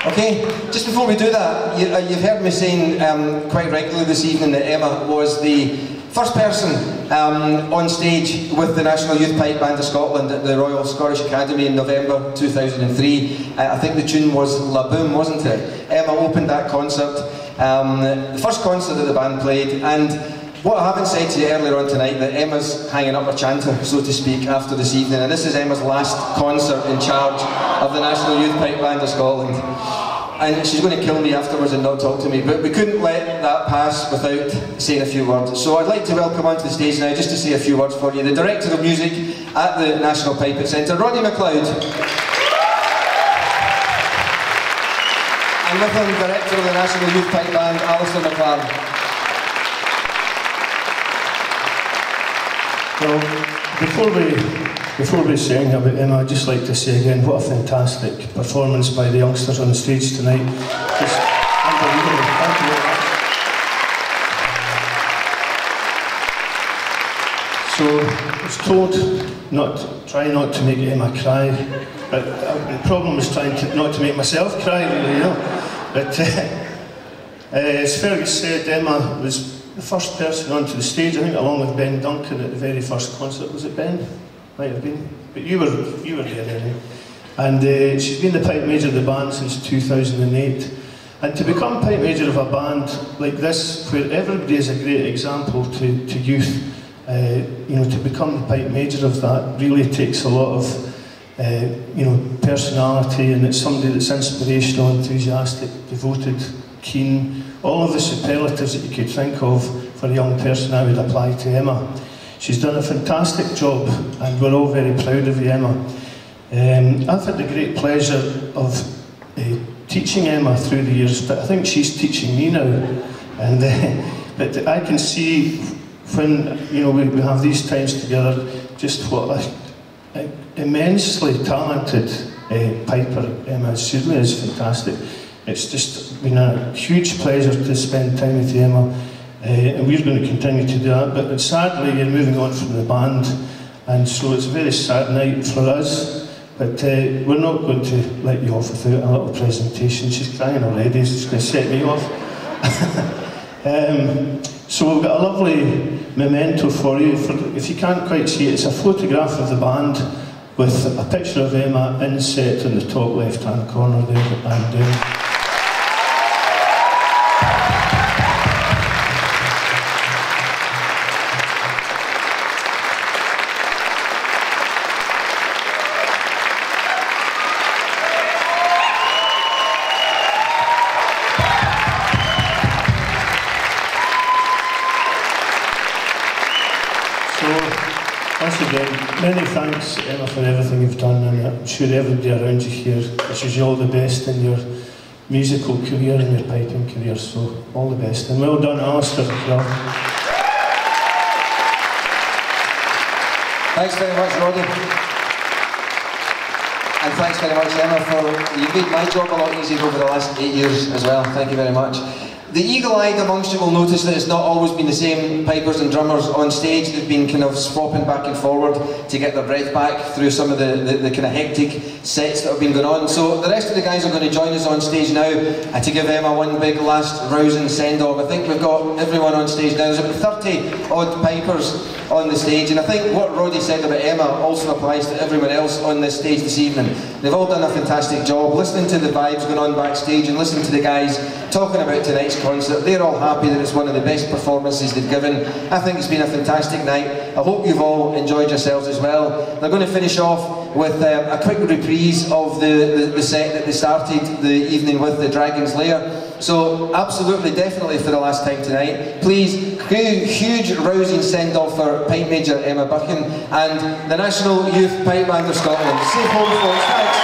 Okay, just before we do that, you've heard me saying quite regularly this evening that Emma was the first person on stage with the National Youth Pipe Band of Scotland at the Royal Scottish Academy in November 2003. I think the tune was La Boom, wasn't it? Emma opened that concert, the first concert that the band played, and what I haven't said to you earlier on tonight, that Emma's hanging up her chanter, so to speak, after this evening, and this is Emma's last concert in charge of the National Youth Pipe Band of Scotland. And she's going to kill me afterwards and not talk to me, but we couldn't let that pass without saying a few words. So I'd like to welcome onto the stage now, just to say a few words for you, the Director of Music at the National Pipe Centre, Roddy MacLeod. And with him, Director of the National Youth Pipe Band, Alisdair McLaren. Well, before we sing about Emma, I'd just like to say again, what a fantastic performance by the youngsters on the stage tonight. Just unbelievable. Thank you very much. So, I was told try not to make Emma cry, but the problem was trying not to make myself cry, really, you know. But as Fergus said, Emma was the first person onto the stage, I think, along with Ben Duncan at the very first concert. Was it Ben? Might have been. But you were there anyway. And she's been the Pipe Major of the band since 2008. And to become Pipe Major of a band like this, where everybody is a great example to youth, you know, to become the Pipe Major of that really takes a lot of, you know, personality, and it's somebody that's inspirational, enthusiastic, devoted, keen, all of the superlatives that you could think of for a young person. I would apply to Emma. She's done a fantastic job, and we're all very proud of you, Emma. I've had the great pleasure of teaching Emma through the years, but I think she's teaching me now. And but I can see when, you know, we have these times together, just what an immensely talented piper Emma is. She really is fantastic. It's just been a huge pleasure to spend time with you, Emma. And we're going to continue to do that, but sadly you're moving on from the band, and so it's a very sad night for us, but we're not going to let you off without a little presentation. She's crying already, she's going to set me off. So we've got a lovely memento for you. If you can't quite see it, it's a photograph of the band with a picture of Emma inset in the top left hand corner there, and many thanks, Emma, for everything you've done, and I'm sure everybody around you here wishes you all the best in your musical career and your piping career, so all the best. And well done, Alisdair, as well. Thanks very much, Roddy. And thanks very much, Emma, for you've made my job a lot easier over the last 8 years as well. Thank you very much. The eagle-eyed amongst you will notice that it's not always been the same pipers and drummers on stage. They've been kind of swapping back and forward to get their breath back through some of the kind of hectic sets that have been going on. So the rest of the guys are going to join us on stage now to give Emma one big last rousing send-off. I think we've got everyone on stage now. There's about 30 odd pipers on the stage, and I think what Roddy said about Emma also applies to everyone else on this stage this evening. They've all done a fantastic job listening to the vibes going on backstage and listening to the guys talking about tonight's concert. They're all happy that it's one of the best performances they've given. I think it's been a fantastic night. I hope you've all enjoyed yourselves as well. They're going to finish off with a quick reprise of the set that they started the evening with, the Dragon's Lair. So absolutely, definitely for the last time tonight, please, huge rousing send-off for Pipe Major Emma Buchan and the National Youth Pipe Band of Scotland. Safe home, folks. Thanks.